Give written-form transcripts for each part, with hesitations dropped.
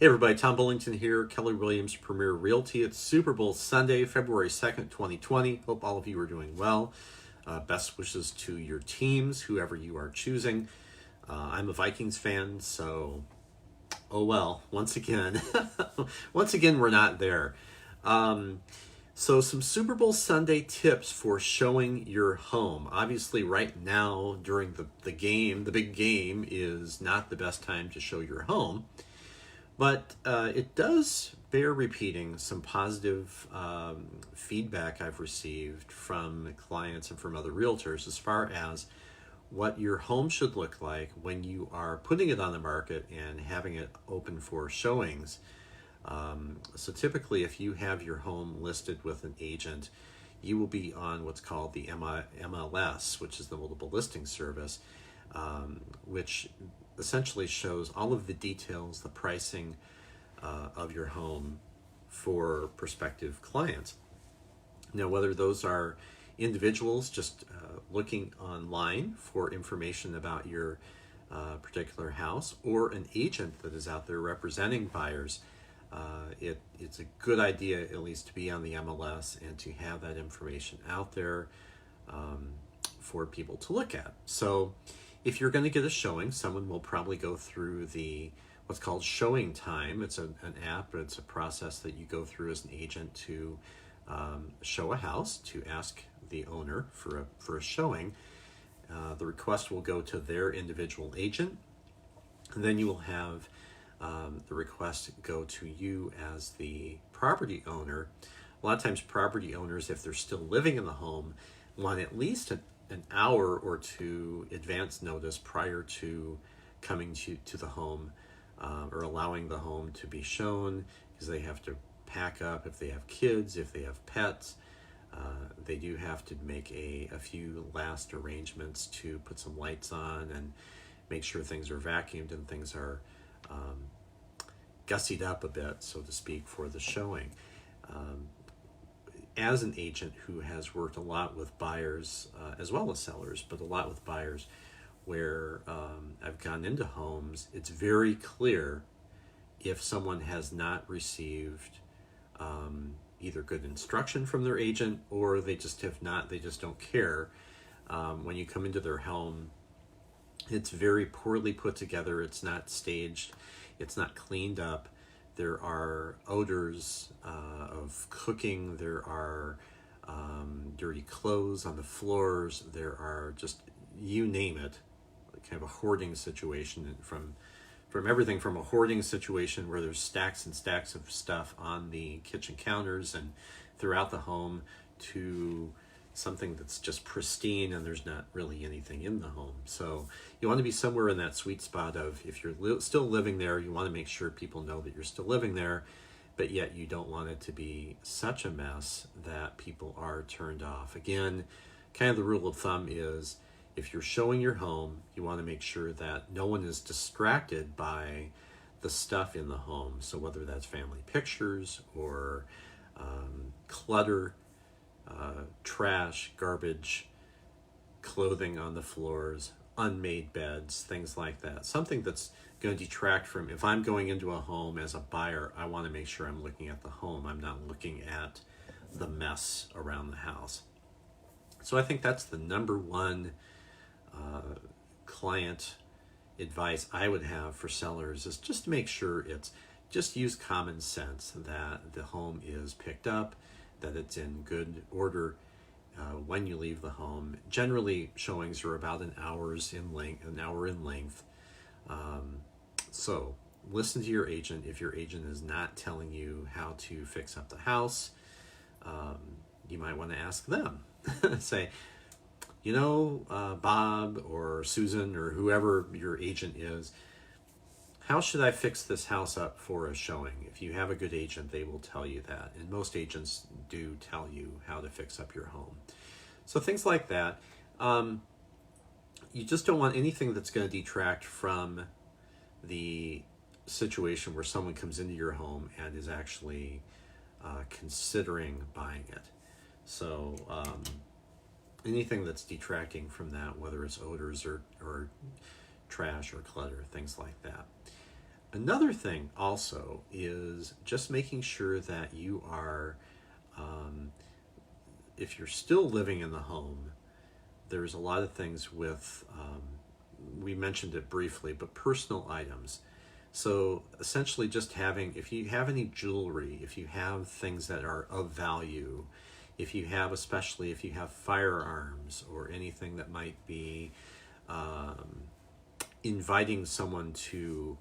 Hey everybody, Tom Bullington here, Keller Williams Premier Realty. It's Super Bowl Sunday, February 2nd, 2020. Hope all of you are doing well. Best wishes to your teams, whoever you are choosing. I'm a Vikings fan, so, oh well, once again, we're not there. So some Super Bowl Sunday tips for showing your home. Obviously right now during the game, the big game, is not the best time to show your home. But it does bear repeating some positive feedback I've received from clients and from other realtors as far as what your home should look like when you are putting it on the market and having it open for showings. So typically, if you have your home listed with an agent, you will be on what's called the MLS, which is the Multiple Listing Service, which essentially shows all of the details, the pricing of your home for prospective clients. Now, whether those are individuals just looking online for information about your particular house, or an agent that is out there representing buyers, it's a good idea at least to be on the MLS and to have that information out there for people to look at. So if you're going to get a showing, someone will probably go through what's called showing time. It's an app, but it's a process that you go through as an agent to show a house, to ask the owner for a showing. The request will go to their individual agent, and then you will have the request go to you as the property owner. A lot of times property owners, if they're still living in the home, want at least an hour or two advance notice prior to coming to the home or allowing the home to be shown, because they have to pack up if they have kids, if they have pets. They do have to make a few last arrangements to put some lights on and make sure things are vacuumed and things are gussied up a bit, so to speak, for the showing. As an agent who has worked a lot with buyers as well as sellers, but a lot with buyers, where I've gone into homes, it's very clear if someone has not received either good instruction from their agent, or they just don't care. When you come into their home, it's very poorly put together, it's not staged, it's not cleaned up. There are odors of cooking, there are dirty clothes on the floors, there are just, you name it, kind of a hoarding situation, from everything from a hoarding situation where there's stacks and stacks of stuff on the kitchen counters and throughout the home, to something that's just pristine and there's not really anything in the home. So you want to be somewhere in that sweet spot of, if you're still living there, you want to make sure people know that you're still living there, but yet you don't want it to be such a mess that people are turned off. Again, kind of the rule of thumb is, if you're showing your home, you want to make sure that no one is distracted by the stuff in the home. So whether that's family pictures or clutter, trash, garbage, clothing on the floors, unmade beds, things like that. Something that's going to detract from, if I'm going into a home as a buyer, I want to make sure I'm looking at the home. I'm not looking at the mess around the house. So I think that's the number one client advice I would have for sellers, is just to make sure just use common sense that the home is picked up, that it's in good order when you leave the home. Generally, showings are about an hour in length. So listen to your agent. If your agent is not telling you how to fix up the house, you might want to ask them. Say, Bob or Susan or whoever your agent is, how should I fix this house up for a showing? If you have a good agent, they will tell you that. And most agents do tell you how to fix up your home. So things like that. You just don't want anything that's going to detract from the situation where someone comes into your home and is actually considering buying it. So anything that's detracting from that, whether it's odors or trash or clutter, things like that. Another thing also is just making sure that you are, um, if you're still living in the home, there's a lot of things with, we mentioned it briefly, but personal items. So essentially just having, if you have any jewelry, if you have things that are of value, if you have, especially if you have firearms or anything that might be inviting someone to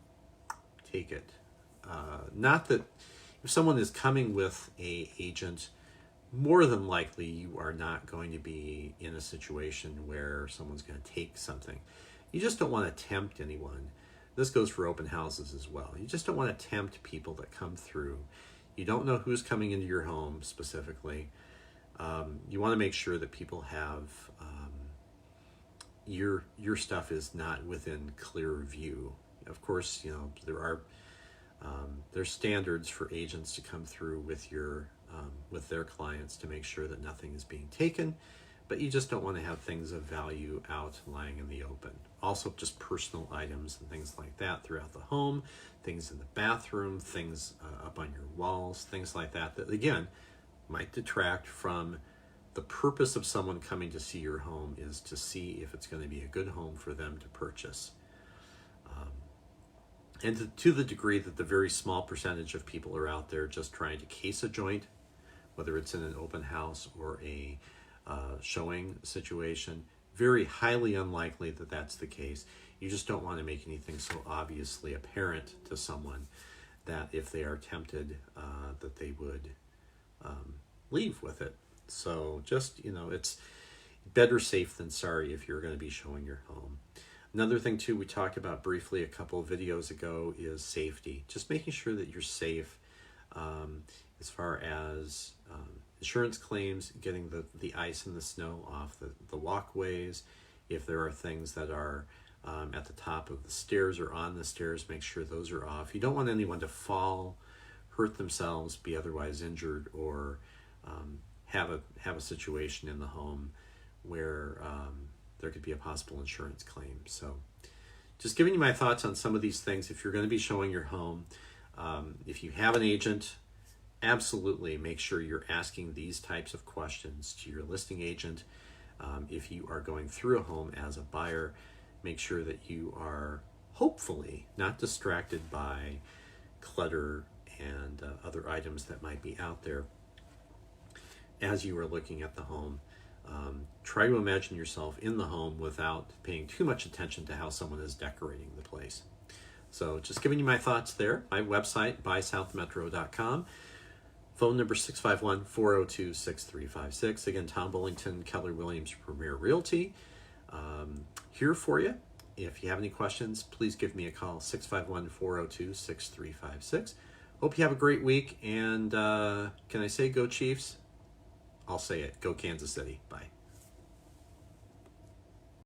take it. Not that if someone is coming with a agent, more than likely you are not going to be in a situation where someone's going to take something. You just don't want to tempt anyone. This goes for open houses as well. You just don't want to tempt people that come through. You don't know who's coming into your home specifically. You want to make sure that people have your stuff is not within clear view. Of course, you know there's standards for agents to come through with with their clients to make sure that nothing is being taken, but you just don't want to have things of value out lying in the open. Also, just personal items and things like that throughout the home, things in the bathroom, things up on your walls, things like that, that again might detract from the purpose of someone coming to see your home, is to see if it's going to be a good home for them to purchase. And to the degree that the very small percentage of people are out there just trying to case a joint, whether it's in an open house or a showing situation, very highly unlikely that that's the case. You just don't want to make anything so obviously apparent to someone that if they are tempted, that they would leave with it. So just, it's better safe than sorry if you're going to be showing your home. Another thing too, we talked about briefly a couple of videos ago, is safety. Just making sure that you're safe as far as insurance claims, getting the ice and the snow off the walkways. If there are things that are at the top of the stairs or on the stairs, make sure those are off. You don't want anyone to fall, hurt themselves, be otherwise injured, or have a situation in the home where there could be a possible insurance claim. So just giving you my thoughts on some of these things. If you're going to be showing your home, if you have an agent, absolutely make sure you're asking these types of questions to your listing agent. If you are going through a home as a buyer, make sure that you are hopefully not distracted by clutter and other items that might be out there as you are looking at the home. Try to imagine yourself in the home without paying too much attention to how someone is decorating the place. So just giving you my thoughts there. My website, buysouthmetro.com. Phone number 651-402-6356. Again, Tom Bullington, Keller Williams Premier Realty. Here for you. If you have any questions, please give me a call, 651-402-6356. Hope you have a great week, and can I say go Chiefs? I'll say it. Go Kansas City. Bye.